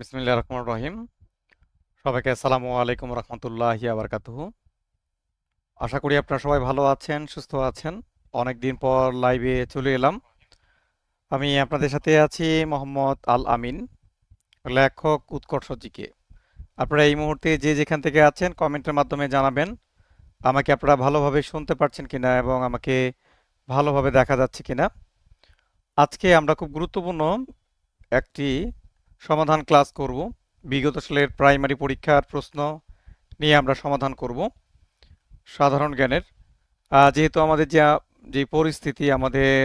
বিসমিল্লাহির রহমানির রহিম। সবাইকে আসসালামু আলাইকুম রহমতুল্লাহি আবরকাতুহু। আশা করি আপনারা সবাই ভালো আছেন, সুস্থ আছেন। অনেকদিন পর লাইভে চলে এলাম। আমি আপনাদের সাথে আছি মোহাম্মদ আল আমিন, লেখক উৎকর্ষ জিকে। আপনারা এই মুহূর্তে যে যেখান থেকে আছেন কমেন্টের মাধ্যমে জানাবেন আমাকে আপনারা ভালোভাবে শুনতে পারছেন কিনা এবং আমাকে ভালোভাবে দেখা যাচ্ছে কিনা। আজকে আমরা খুব গুরুত্বপূর্ণ একটি সমাধান ক্লাস করব। বিগত সালের প্রাইমারি পরীক্ষার প্রশ্ন নিয়ে আমরা সমাধান করব সাধারণ জ্ঞানের। যেহেতু আমাদের যে পরিস্থিতি, আমাদের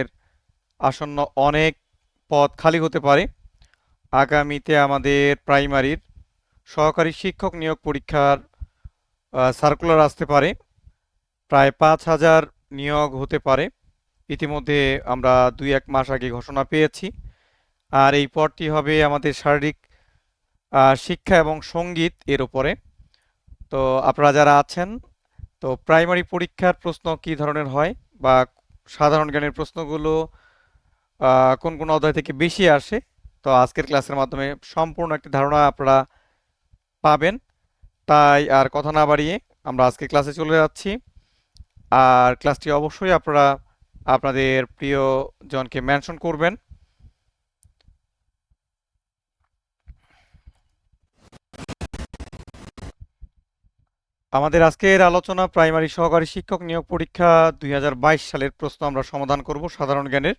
আসন্ন অনেক পদ খালি হতে পারে। আগামীতে আমাদের প্রাইমারির সহকারী শিক্ষক নিয়োগ পরীক্ষার সার্কুলার আসতে পারে। প্রায় 5,000 নিয়োগ হতে পারে। ইতিমধ্যে আমরা 2-1 মাস আগে ঘোষণা পেয়েছি। আর এই পদটি হবে আমাদের শারীরিক শিক্ষা এবং সঙ্গীত এর উপরে। তো আপনারা যারা আছেন, তো প্রাইমারি পরীক্ষার প্রশ্ন কি ধরনের হয় বা সাধারণ জ্ঞানের প্রশ্নগুলো কোন কোন অধ্যায় থেকে বেশি আসে, তো আজকের ক্লাসের মাধ্যমে সম্পূর্ণ একটি ধারণা আপনারা পাবেন। তাই আর কথা না বাড়িয়ে আমরা আজকে ক্লাসে চলে যাচ্ছি। আর ক্লাসটি অবশ্যই আপনারা আপনাদের প্রিয়জনকে মেনশন করবেন। আমাদের আজকের আলোচনা প্রাইমারি সহকারী শিক্ষক নিয়োগ পরীক্ষা 2022 সালের প্রশ্ন আমরা সমাধান করব সাধারণ জ্ঞানের।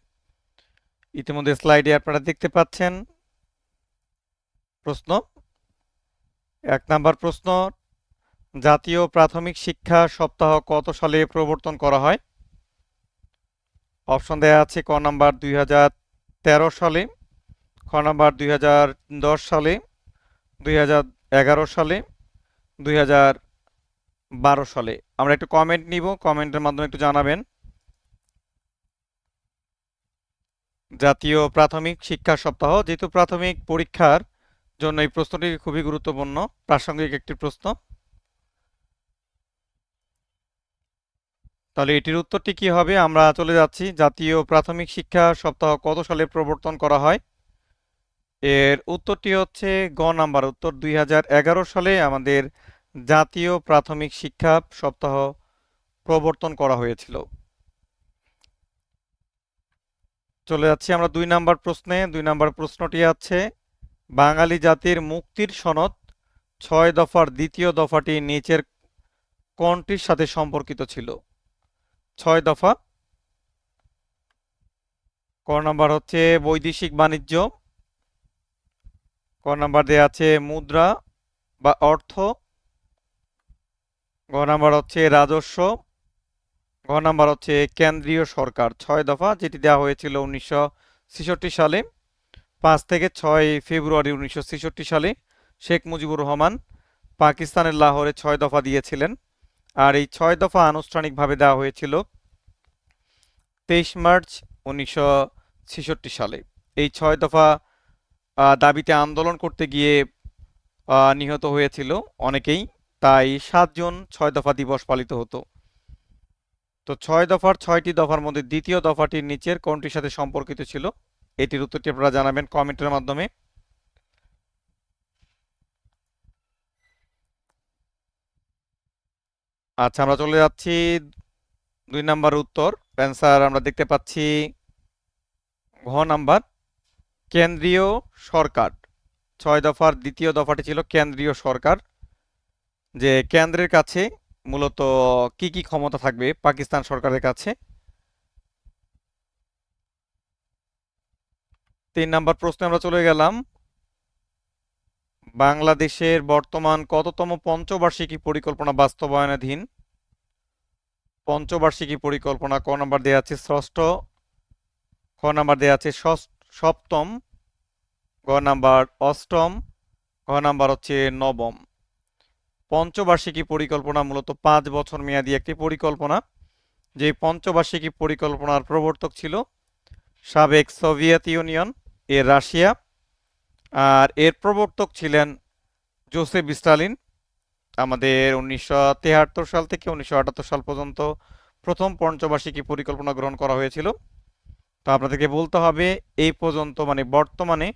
ইতিমধ্যে স্লাইডে আপনারা দেখতে পাচ্ছেন প্রশ্ন। 1 নাম্বার প্রশ্ন, জাতীয় প্রাথমিক শিক্ষা সপ্তাহ কত সালে প্রবর্তন করা হয়? অপশন দেয়া আছে। ক নাম্বার 2013 সালে, খ নাম্বার 2010 সালে, 2011 সালে, 2012 সালে। আমরা একটু কমেন্ট নিব, কমেন্টের মাধ্যমে একটু জানাবেন। জাতীয় প্রাথমিক শিক্ষা সপ্তাহ, যেহেতু প্রাথমিক পরীক্ষার জন্য এই প্রশ্নটি খুবই গুরুত্বপূর্ণ, প্রাসঙ্গিক একটি প্রশ্ন। তাহলে এটির উত্তরটি কি হবে? আমরা চলে যাচ্ছি। জাতীয় প্রাথমিক শিক্ষা সপ্তাহ কত সালে প্রবর্তন করা হয়? এর উত্তরটি হচ্ছে গ নাম্বার উত্তর। 2011 সালে আমাদের জাতীয় প্রাথমিক শিক্ষা সপ্তাহ প্রবর্তন করা হয়েছিল। চলে যাচ্ছি আমরা 2 নাম্বার প্রশ্নে। 2 নাম্বার প্রশ্নটি আছে, বাঙালি জাতির মুক্তির সনদ 6 দফার দ্বিতীয় দফাটি নিচের কোনটির সাথে সম্পর্কিত ছিল? 6 দফা। ক নাম্বার হচ্ছে বৈদেশিক বাণিজ্য, ক নাম্বার দেয়া আছে মুদ্রা বা অর্থ, গ নাম্বার হচ্ছে রাজস্ব, ঘ নাম্বার হচ্ছে কেন্দ্রীয় সরকার। 6 দফা যেটি দেওয়া হয়েছিল 1966 সালে। 5 থেকে 6 ফেব্রুয়ারি 1966 সালে শেখ মুজিবুর রহমান পাকিস্তানের লাহোরে 6 দফা দিয়েছিলেন। আর এই 6 দফা আনুষ্ঠানিকভাবে দেওয়া হয়েছিল 23 মার্চ 1966 সালে। এই 6 দফা দাবিতে আন্দোলন করতে গিয়ে নিহত হয়েছিল অনেকেই, তাই 7 জুন 6 দফা দিবস পালিত হতো। তো 6 দফার 6টি দফার মধ্যে দ্বিতীয় দফাটির নিচের কোনটির সাথে সম্পর্কিত ছিল? এটির উত্তরটি আপনারা জানাবেন কমেন্টের মাধ্যমে। আচ্ছা, আমরা চলে যাচ্ছি 2 নাম্বার উত্তর। অ্যান্সার আমরা দেখতে পাচ্ছি ঘ নাম্বার, কেন্দ্রীয় সরকার। 6 দফার দ্বিতীয় দফাটি ছিল কেন্দ্রীয় সরকার, যে কেন্দ্রের কাছে মূলত কি কি ক্ষমতা থাকবে পাকিস্তান সরকারের কাছে। 3 নাম্বার প্রশ্নে আমরা চলে গেলাম। বাংলাদেশের বর্তমান কততম পঞ্চবার্ষিকী পরিকল্পনা বাস্তবায়নাধীন? পঞ্চবার্ষিকী পরিকল্পনা। ক নাম্বার দেওয়া আছে ষষ্ঠ, খ নাম্বার দেওয়া আছে সপ্তম, গ নাম্বার অষ্টম, ঘ নাম্বার হচ্ছে নবম। পঞ্চবার্ষিকী পরিকল্পনা মূলত 5 বছর মেয়াদী একটি পরিকল্পনা। যে পঞ্চবার্ষিকী পরিকল্পনার প্রবর্তক ছিল সাবেক সোভিয়েত ইউনিয়ন, এর রাশিয়া। আর এর প্রবর্তক ছিলেন জোসেফ স্টালিন। আমাদের 1973 সাল থেকে 1978 সাল পর্যন্ত প্রথম পঞ্চবার্ষিকী পরিকল্পনা গ্রহণ করা হয়েছিল। তো আপনাদেরকে বলতে হবে এই পর্যন্ত, মানে বর্তমানে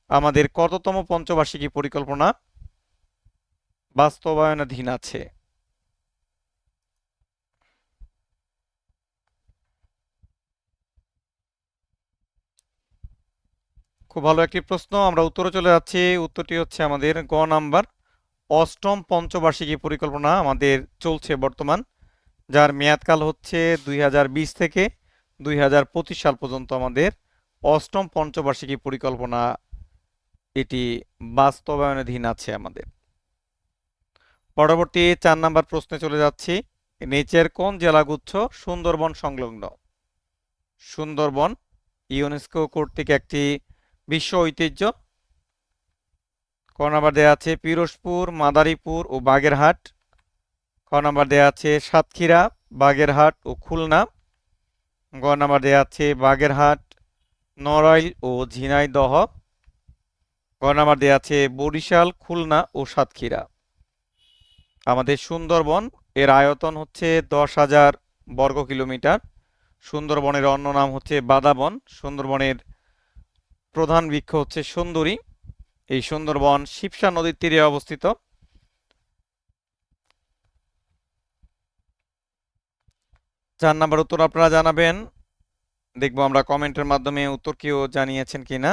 আমাদের কততম পঞ্চবার্ষিকী পরিকল্পনা বাস্তবায়নাধীন আছে? খুব ভালো একটি প্রশ্ন, আমরা উত্তরে চলে যাচ্ছি। উত্তরটি হচ্ছে আমাদের গ নাম্বার, অষ্টম পঞ্চবার্ষিকী পরিকল্পনা আমাদের চলছে বর্তমান, যার মেয়াদকাল হচ্ছে 2020 থেকে 2025 সাল পর্যন্ত আমাদের অষ্টম পঞ্চবার্ষিকী পরিকল্পনা এটি বাস্তবায়নাধীন আছে আমাদের। পরবর্তী 4 নাম্বার প্রশ্নে চলে যাচ্ছি। নিচের কোন জেলাগুচ্ছ সুন্দরবন সংলগ্ন? সুন্দরবন ইউনেস্কো কর্তৃক একটি বিশ্ব ঐতিহ্য। ক নাম্বার দেওয়া আছে পিরোজপুর, মাদারীপুর ও বাগেরহাট। খ নাম্বার দেওয়া আছে সাতক্ষীরা, বাগেরহাট ও খুলনা। গ নাম্বার দেওয়া আছে বাগেরহাট, নড়াইল ও ঝিনাইদহ। গ নাম্বার দেওয়া আছে বরিশাল, খুলনা ও সাতক্ষীরা। আমাদের সুন্দরবন এর আয়তন হচ্ছে 10,000 বর্গ কিলোমিটার। সুন্দরবনের অন্য নাম হচ্ছে বাদাবন। সুন্দরবনের প্রধান বৃক্ষ হচ্ছে সুন্দরী। এই সুন্দরবন শিবসা নদীর তীরে অবস্থিত। 4 নাম্বার উত্তর আপনারা জানাবেন, দেখবো আমরা কমেন্টের মাধ্যমে উত্তর কেউ জানিয়েছেন কিনা।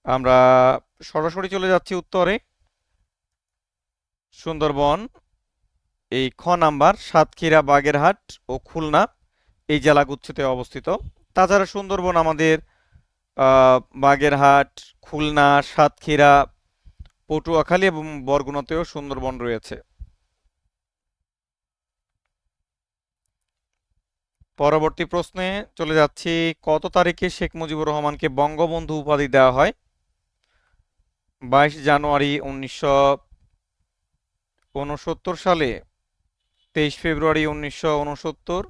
আমরা সরাসরি চলে যাচ্ছি উত্তরে। সুন্দরবন এই খ নাম্বার সাতক্ষীরা, বাগেরহাট ও খুলনা এই জেলাগুচ্ছতে অবস্থিত। তাছাড়া সুন্দরবন আমাদের বাগেরহাট, খুলনা, সাতক্ষীরা, পটুয়াখালী এবং বরগুনাতেও সুন্দরবন রয়েছে। পরবর্তী প্রশ্নে চলে যাচ্ছি। কত তারিখে শেখ মুজিবুর রহমানকে বঙ্গবন্ধু উপাধি দেওয়া হয়? 22 জানুয়ারি 1969 সালে, 23 ফেব্রুয়ারি 1969,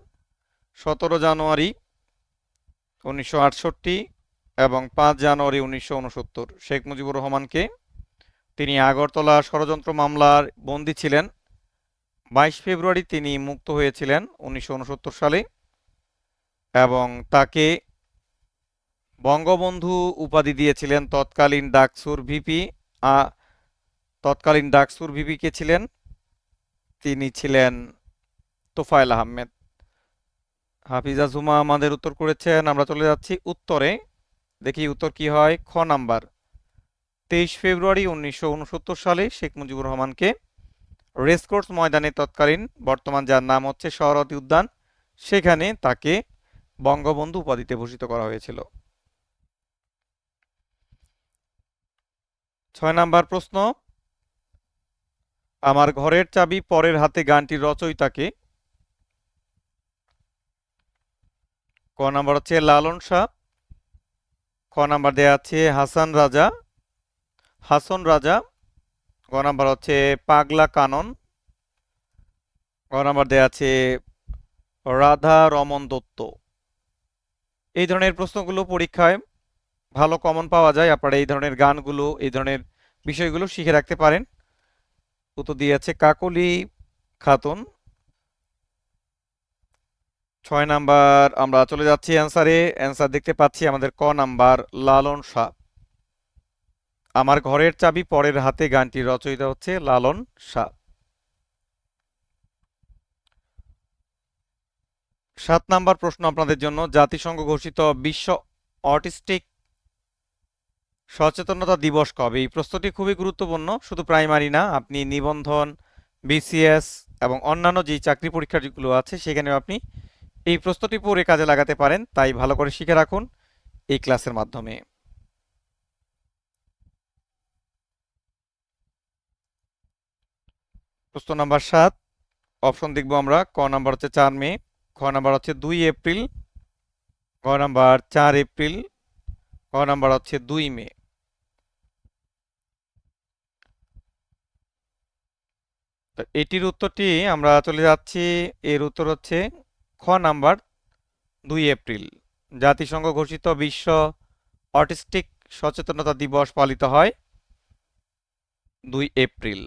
17 জানুয়ারি 1968 এবং 5 জানুয়ারি 1969 শেখ মুজিবুর রহমানকে, তিনি আগরতলা ষড়যন্ত্র মামলার বন্দী ছিলেন। 22 ফেব্রুয়ারি তিনি মুক্ত হয়েছিলেন 1969 সালে এবং তাকে বঙ্গবন্ধু উপাধি দিয়েছিলেন তৎকালীন ডাকসুর ভিপি কে ছিলেন? তিনি ছিলেন তোফায়েল আহমেদ। হাফিজা জুমা আমাদের উত্তর করেছেন। আমরা চলে যাচ্ছি উত্তরে, দেখি উত্তর কি হয়। খ নাম্বার, 23 ফেব্রুয়ারি 1969 সালে শেখ মুজিবুর রহমানকে রেসকোর্স ময়দানে, তৎকালীন বর্তমান যার নাম হচ্ছে সোহরাওয়ার্দী উদ্যান, সেখানে তাকে বঙ্গবন্ধু উপাধিতে ভূষিত করা হয়েছিল। 6 নাম্বার প্রশ্ন, আমার ঘরের চাবি পরের হাতে গানটির রচয়িতাকে? ক নাম্বার হচ্ছে লালন শাহ। খ নাম্বার দেয়া আছে হাসন রাজা। গ নাম্বার হচ্ছে পাগলা কানন। গ নাম্বার দেয়া আছে রাধা রমন দত্ত। এই ধরনের প্রশ্নগুলো পরীক্ষায় ভালো কমন পাওয়া যায়, আপনারা এই ধরনের গানগুলো, এই ধরনের বিষয়গুলো শিখে রাখতে পারেন। উত্তর দিয়েছে কাকলি খাতুন। 6 নাম্বার আমরা চলে যাচ্ছি অ্যান্সারে। অ্যান্সার দেখতে পাচ্ছি আমাদের ক নাম্বার লালন শাহ। আমার ঘরের চাবি পরের হাতে গানটির রচয়িতা হচ্ছে লালন শাহ। 7 নাম্বার প্রশ্ন আপনাদের জন্য, জাতিসংঘ ঘোষিত বিশ্ব অটিস্টিক সচেতনতা দিবস কবে? এই প্রশ্নটি খুবই গুরুত্বপূর্ণ। শুধু প্রাইমারি না, আপনি নিবন্ধন, বিসিএস এবং অন্যান্য যে চাকরি পরীক্ষাগুলো আছে সেখানেও আপনি এই প্রশ্নটি পড়ে কাজে লাগাতে পারেন। তাই ভালো করে শিখে রাখুন এই ক্লাসের মাধ্যমে। প্রশ্ন নাম্বার 7, অপশন দেখব আমরা। ক নাম্বার হচ্ছে 4 মে, খ নাম্বার হচ্ছে 2 এপ্রিল, গ নাম্বার 4 এপ্রিল, ক নাম্বার হচ্ছে 2 মে। তো এটির উত্তরটি আমরা চলে যাচ্ছি, এর উত্তর হচ্ছে খ নাম্বার 2 এপ্রিল। জাতিসংঘ ঘোষিত বিশ্ব অটিস্টিক সচেতনতা দিবস পালিত হয় 2 এপ্রিল।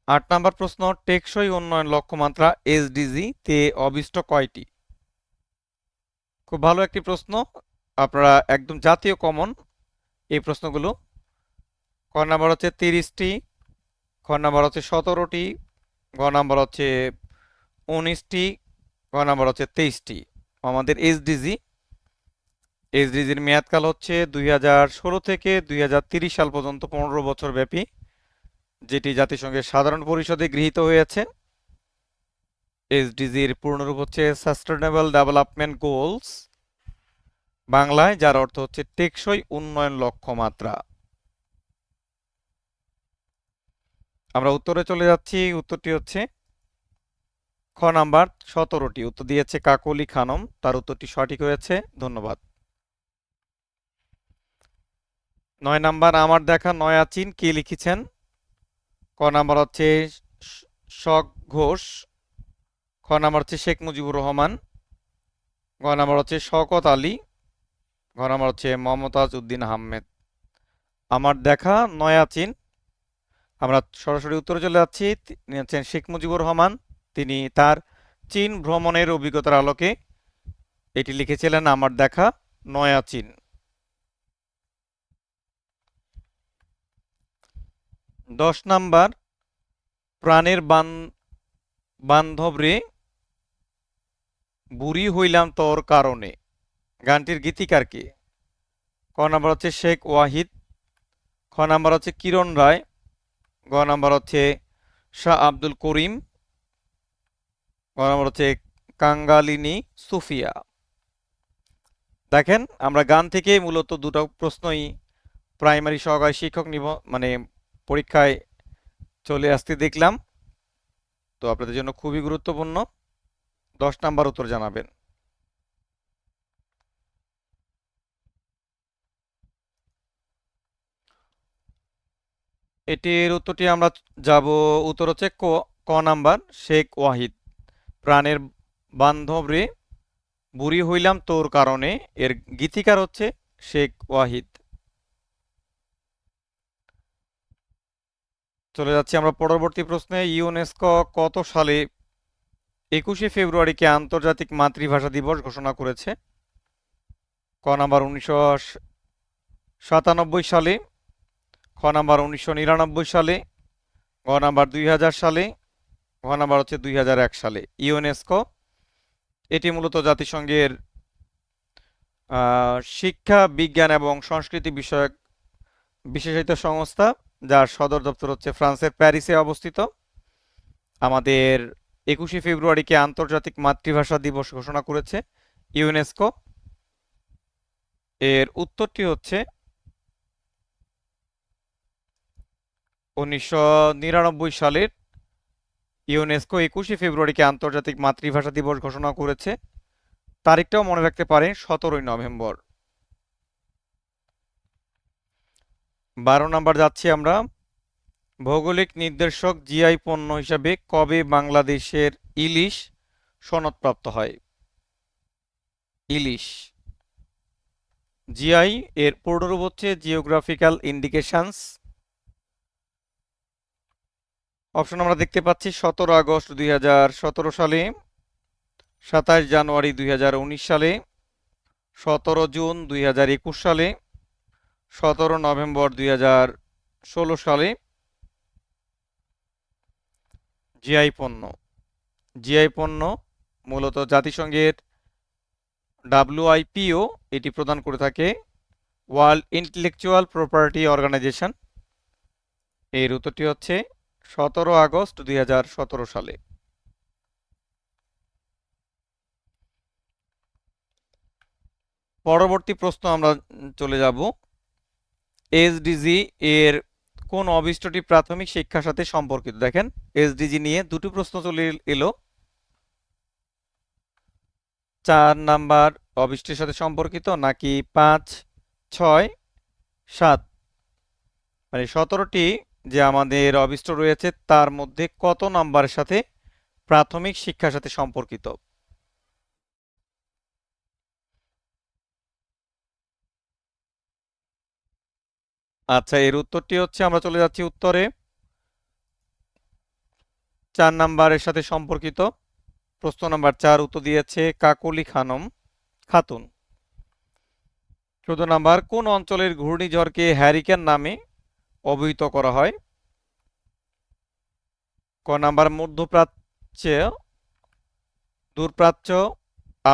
8 নাম্বার প্রশ্ন, টেকসই উন্নয়ন লক্ষ্যমাত্রা এসডিজি তে অবিষ্ট কয়টি? খুব ভালো একটি প্রশ্ন। আপনারা একদম জাতীয় কমন এই প্রশ্নগুলো। ক নাম্বার হচ্ছে 30টি, খ নাম্বার হচ্ছে 17টি, গ নাম্বার হচ্ছে 19টি, গ নাম্বার হচ্ছে 23টি। আমাদের এইচডিজির মেয়াদকাল হচ্ছে 2016 থেকে 2030 সাল পর্যন্ত 15 বছর ব্যাপী, যেটি জাতিসংঘের সাধারণ পরিষদে গৃহীত হয়েছে। এইচডিজির পূর্ণরূপ হচ্ছে সাস্টেনেবল ডেভেলপমেন্ট গোলস, বাংলায় যার অর্থ হচ্ছে টেকসই উন্নয়ন লক্ষ্যমাত্রা। আমরা উত্তরে চলে যাচ্ছি। উত্তরটি হচ্ছে খ নাম্বার 17টি। উত্তর দিয়েছে কাকলি খানম, তার উত্তরটি সঠিক হয়েছে। ধন্যবাদ। 9 নাম্বার আমার দেখা নয়া চীন, কে লিখেছেন? ক নাম্বার হচ্ছে শক ঘোষ, খ নাম্বার হচ্ছে শেখ মুজিবুর রহমান, গ নাম্বার হচ্ছে শওকত আলী, ঘ নাম্বার হচ্ছে মমতাজ উদ্দিন আহমেদ। আমার দেখা নয়া চীন। আমরা সরাসরি উত্তরে চলে যাচ্ছি। তিনি হচ্ছেন শেখ মুজিবুর রহমান। তিনি তার চীন ভ্রমণের অভিজ্ঞতার আলোকে এটি লিখেছিলেন, আমার দেখা নয়া চীন। 10 নাম্বার প্রাণের বান্ধব রে বুড়ি হইলাম তোর কারণে, গানটির গীতিকার কে? ক নাম্বার হচ্ছে শেখ ওয়াহিদ, খ নাম্বার হচ্ছে কিরণ রায়, গ নাম্বার হচ্ছে শাহ আব্দুল করিম, গ নাম্বার হচ্ছে কাঙ্গালিনী সুফিয়া। দেখেন, আমরা গান থেকে মূলত দুটো প্রশ্নই প্রাইমারি সহকারী শিক্ষক মানে পরীক্ষায় চলে আসতে দেখলাম। তো আপনাদের জন্য খুবই গুরুত্বপূর্ণ। 10 নাম্বার উত্তর জানাবেন। এটির উত্তরটি আমরা যাব। উত্তর হচ্ছে ক নাম্বার শেখ ওয়াহিদ। প্রাণের বান্ধব রে বুড়ি হইলাম তোর কারণে, এর গীতিকার হচ্ছে শেখ ওয়াহিদ। চলে যাচ্ছি আমরা পরবর্তী প্রশ্নে। ইউনেস্কো কত সালে 21শে ফেব্রুয়ারিকে আন্তর্জাতিক মাতৃভাষা দিবস ঘোষণা করেছে? ক নাম্বার 1997 সালে, খ নাম্বার 1999 সালে, গ নাম্বার 2000 সালে, ঘ নাম্বার হচ্ছে 2001 সালে। ইউনেস্কো এটি মূলত জাতিসংঘের শিক্ষা, বিজ্ঞান এবং সংস্কৃতি বিষয়ক বিশেষায়িত সংস্থা, যার সদর দপ্তর হচ্ছে ফ্রান্সের প্যারিসে অবস্থিত। আমাদের 21শে ফেব্রুয়ারিকে আন্তর্জাতিক মাতৃভাষা দিবস ঘোষণা করেছে ইউনেস্কো। এর উত্তরটি হচ্ছে 1999 সালের ইউনেস্কো 21শে ফেব্রুয়ারিকে আন্তর্জাতিক মাতৃভাষা দিবস ঘোষণা করেছে। তারিখটাও মনে রাখতে পারেন, 17ই নভেম্বর। 12 নাম্বার যাচ্ছি আমরা। ভৌগোলিক নির্দেশক জিআই পণ্য হিসাবে কবে বাংলাদেশের ইলিশ সনদপ্রাপ্ত হয়? ইলিশ জিআই এর পূর্ণরূপ হচ্ছে জিওগ্রাফিক্যাল ইন্ডিকেশনস। অপশন আমরা দেখতে পাচ্ছি 17 আগস্ট 2017 সালে, 27 জানুয়ারি 2019 সালে, 17 জুন 2021 সালে, 17 নভেম্বর 2016 সালে। জিআই পণ্য মূলত জাতিসংঘের ডাব্লিউআইপিও এটি প্রদান করে থাকে, ওয়ার্ল্ড ইন্টেলেকচুয়াল প্রপার্টি অর্গানাইজেশন। এর উত্তরটি হচ্ছে 17 আগস্ট 2017 সালে। পরবর্তী প্রশ্ন আমরা চলে যাব। এসডিজি এর কোন অভিষ্টটি প্রাথমিক শিক্ষার সাথে সম্পর্কিত? দেখেন, এসডিজি নিয়ে দুটি প্রশ্ন চলে এলো। 4 নাম্বার অভিষ্টের সাথে সম্পর্কিত নাকি 5, 6, 7? মানে 17টি যে আমাদের অভিষ্ট রয়েছে তার মধ্যে কত নাম্বারের সাথে প্রাথমিক শিক্ষার সাথে সম্পর্কিত? আচ্ছা, এর উত্তরটি হচ্ছে, আমরা চলে যাচ্ছি উত্তরে, 4 নাম্বারের সাথে সম্পর্কিত। প্রশ্ন নাম্বার 4 উত্তর দিয়েছে কাকলি খানম। খাতুন। 14 নাম্বার, কোন অঞ্চলের ঘূর্ণিঝড়কে হ্যারিকেন নামে অভিহিত করা হয়? ক নাম্বার, মধ্যপ্রাচ্য, দূরপ্রাচ্য,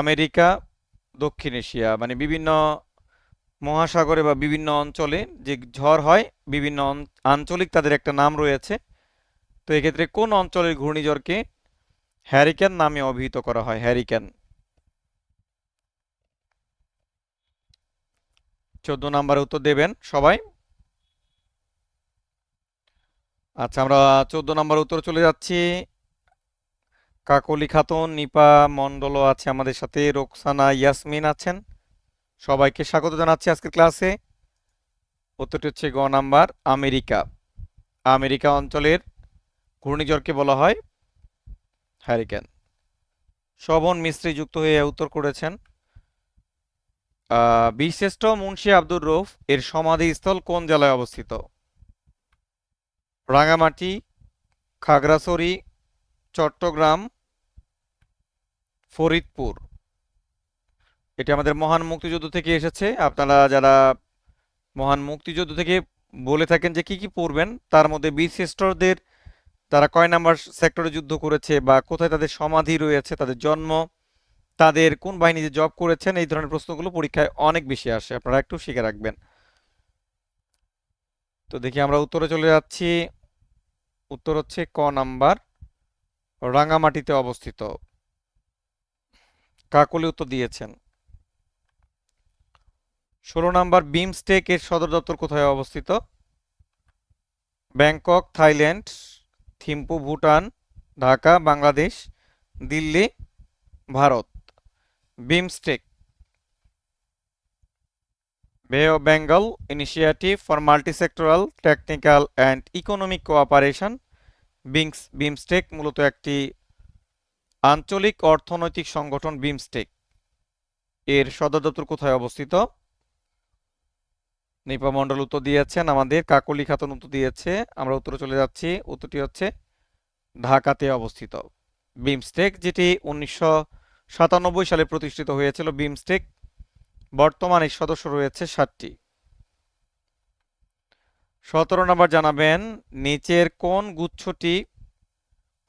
আমেরিকা, দক্ষিণ এশিয়া। মানে বিভিন্ন মহাসাগরে বা বিভিন্ন অঞ্চলে যে ঝড় হয়, বিভিন্ন আঞ্চলিক তাদের একটা নাম রয়েছে। তো এক্ষেত্রে কোন অঞ্চলের ঘূর্ণিঝড়কে হ্যারিকেন নামে অভিহিত করা হয়? হ্যারিকেন। 14 নাম্বারে উত্তর দেবেন সবাই। আচ্ছা, আমরা 14 নাম্বার উত্তর চলে যাচ্ছি। কাকলি খাতুন, নিপা মণ্ডলও আছে আমাদের সাথে, রোকসানা, ইয়াসমিন আছেন। সবাইকে স্বাগত জানাচ্ছি আজকের ক্লাসে। উত্তরটি হচ্ছে গ নাম্বার, আমেরিকা। আমেরিকা অঞ্চলের ঘূর্ণিঝড়কে বলা হয় হ্যারিকেন। শোভন মিস্ত্রি যুক্ত হয়ে উত্তর করেছেন। বীরশ্রেষ্ঠ মুন্সি আব্দুর রউফ এর সমাধিস্থল কোন জেলায় অবস্থিত? রাঙামাটি, খাগড়াছড়ি, চট্টগ্রাম, ফরিদপুর। এটি আমাদের মহান মুক্তিযুদ্ধ থেকে এসেছে। আপনারা যারা মহান মুক্তিযুদ্ধ থেকে বলে থাকেন যে কি কি পড়বেন, তার মধ্যে বীরশ্রেষ্ঠদের তারা কয় নাম্বার সেক্টরে যুদ্ধ করেছে বা কোথায় তাদের সমাধি রয়েছে, তাদের জন্ম, তাদের কোন বাহিনীতে জব করেছেন, এই ধরনের প্রশ্নগুলো পরীক্ষায় অনেক বেশি আসে, আপনারা একটু শিখে রাখবেন। তো দেখি আমরা উত্তরে চলে যাচ্ছি। উত্তর হচ্ছে ক নাম্বার, রাঙামাটিতে অবস্থিত। কাকলি উত্তর দিয়েছেন। 16 নাম্বার, বিমস্টেক এর সদর দপ্তর কোথায় অবস্থিত? Bangkok, Thailand, Thimphu, Bhutan, Dhaka, Bangladesh, Delhi, Bharat. BIMSTEC, bay of Bengal initiative for multisectoral technical and economic cooperation. BIMSTEC মূলত একটি আঞ্চলিক অর্থনৈতিক সংগঠন। বিমস্টেক এর সদর দপ্তর কোথায় অবস্থিত? নিপা মণ্ডল উত্তর দিয়েছেন, আমাদের কাকলি খাতুন উত্তর দিয়েছে। আমরা উত্তরে চলে যাচ্ছি। উত্তরটি হচ্ছে ঢাকাতে অবস্থিত। বিমস্টেক, যেটি 1997 সালে প্রতিষ্ঠিত হয়েছিল। বিমস্টেক বর্তমানে সদস্য রয়েছে 7টি। 17 নম্বর জানাবেন, নিচের কোন গুচ্ছটি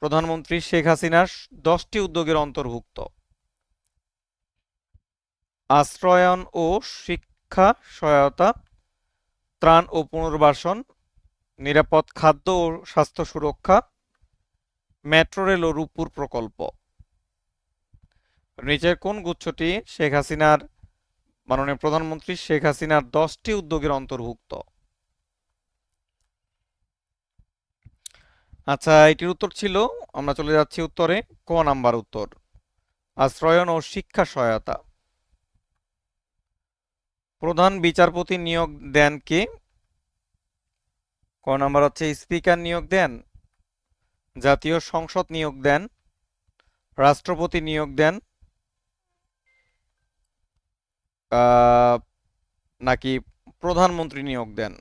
প্রধানমন্ত্রী শেখ হাসিনার 10টি উদ্যোগের অন্তর্ভুক্ত? আশ্রয়ন ও শিক্ষা সহায়তা, ত্রাণ ও পুনর্বাসন, নিরাপদ খাদ্য ও স্বাস্থ্য সুরক্ষা, মেট্রো রেল ও রূপপুর প্রকল্প। নিচের কোন গুচ্ছটি শেখ হাসিনার, মাননীয় প্রধানমন্ত্রী শেখ হাসিনার 10টি উদ্যোগের অন্তর্ভুক্ত? আচ্ছা, এটির উত্তর ছিল, আমরা চলে যাচ্ছি উত্তরে, ক নাম্বার উত্তর, আশ্রয়ন ও শিক্ষা সহায়তা। প্রধান বিচারপতি নিয়োগ দেন কে? ক নাম্বার হচ্ছে স্পিকার নিয়োগ দেন, জাতীয় সংসদ নিয়োগ দেন, রাষ্ট্রপতি নিয়োগ দেন, নাকি প্রধানমন্ত্রী নিয়োগ দেন?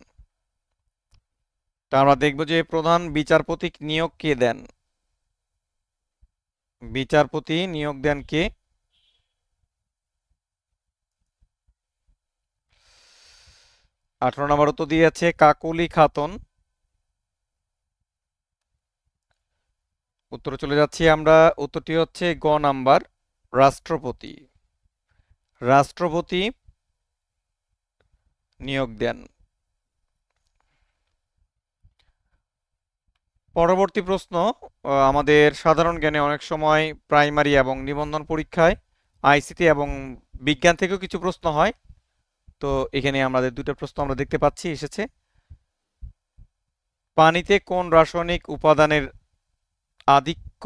তা আমরা দেখব যে প্রধান বিচারপতি নিয়োগ কে দেন। বিচারপতি নিয়োগ দেন কে? 18 নম্বর উত্তর দিয়েছে কাকলি খাতুন। উত্তরে চলে যাচ্ছি আমরা। উত্তরটি হচ্ছে গ নাম্বার, রাষ্ট্রপতি। রাষ্ট্রপতি নিয়োগ দেন। পরবর্তী প্রশ্ন, আমাদের সাধারণ জ্ঞানে অনেক সময় প্রাইমারি এবং নিবন্ধন পরীক্ষায় আইসিটি এবং বিজ্ঞান থেকেও কিছু প্রশ্ন হয়। তো এখানে আমাদের দুটো প্রশ্ন আমরা দেখতে পাচ্ছি এসেছে। পানিতে কোন রাসায়নিক উপাদানের আধিক্য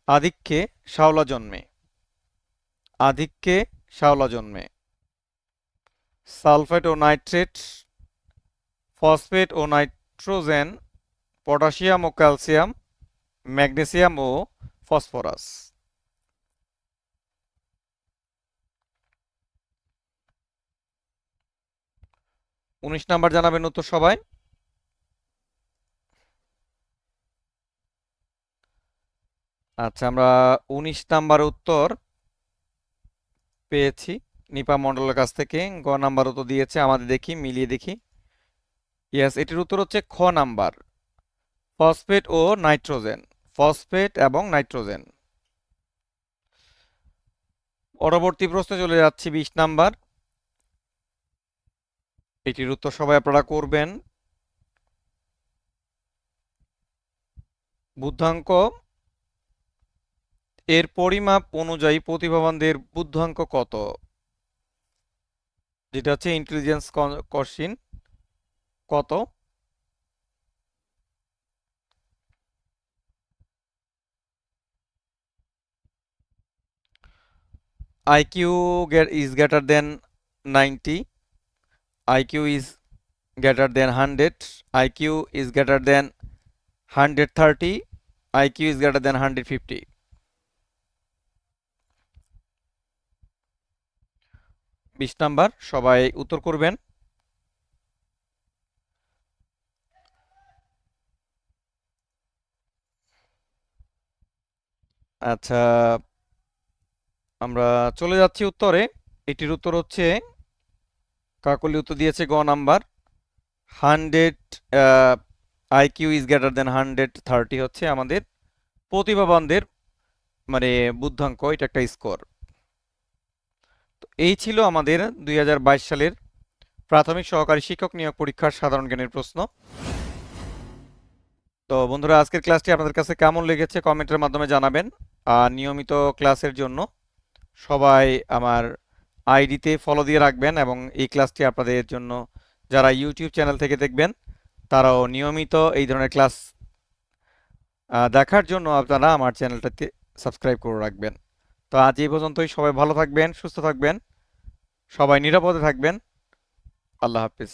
আধিক্যে শ্যাওলা জন্মে? আধিক্যে শ্যাওলা জন্মে। সালফেট ও নাইট্রেট, ফসফেট ও নাইট্রোজেন, পটাশিয়াম ও ক্যালসিয়াম, ম্যাগনেসিয়াম ও ফসফরাস। 19 নাম্বার জানাবেন উত্তর সবাই। আচ্ছা, আমরা 19 নাম্বার উত্তর পেয়েছি নিপা মণ্ডলের কাছ থেকে। গ নাম্বারও তো দিয়েছে, আমাদের দেখি মিলিয়ে দেখি। ইয়েস, এটির উত্তর হচ্ছে খ নাম্বার, ফসফেট ও নাইট্রোজেন। ফসফেট এবং নাইট্রোজেন। পরবর্তী প্রশ্নে চলে যাচ্ছি 20 নাম্বার। এটির উত্তর সবাই আপনারা করবেন। বুদ্ধাঙ্ক এর পরিমাপ অনুযায়ী প্রতিভাবানদের বুদ্ধাঙ্ক কত? যেটা হচ্ছে ইন্টেলিজেন্স কোশ্চিন। কত? IQ is greater than 90, IQ is greater than 100, IQ is greater than 130, IQ is greater than 150. 20 number, সবাই উত্তর করবেন। আচ্ছা, আমরা চলে যাচ্ছি উত্তরে। এটির উত্তর হচ্ছে, কাকলি উত্তর দিয়েছে গ number, 100। IQ is greater than 130 হচ্ছে আমাদের প্রতিভাবানদের মানে বুদ্ধাঙ্ক, এটা একটা স্কোর। তো এই ছিল আমাদের 2022 সালের প্রাথমিক সহকারী শিক্ষক নিয়োগ পরীক্ষার সাধারণ জ্ঞানের প্রশ্ন। তো বন্ধুরা, আজকের ক্লাসটি আপনাদের কাছে কেমন লেগেছে কমেন্টের মাধ্যমে জানাবেন। আর নিয়মিত ক্লাসের জন্য সবাই আমার আইডিতে ফলো দিয়ে রাখবেন, এবং এই ক্লাসটি আপনাদের জন্য যারা ইউটিউব চ্যানেল থেকে দেখবেন তারাও নিয়মিত এই ধরনের ক্লাস দেখার জন্য আপনারা আমার চ্যানেলটাতে সাবস্ক্রাইব করে রাখবেন। তো আজ এই পর্যন্তই। সবাই ভালো থাকবেন, সুস্থ থাকবেন, সবাই নিরাপদে থাকবেন। আল্লাহ হাফিজ।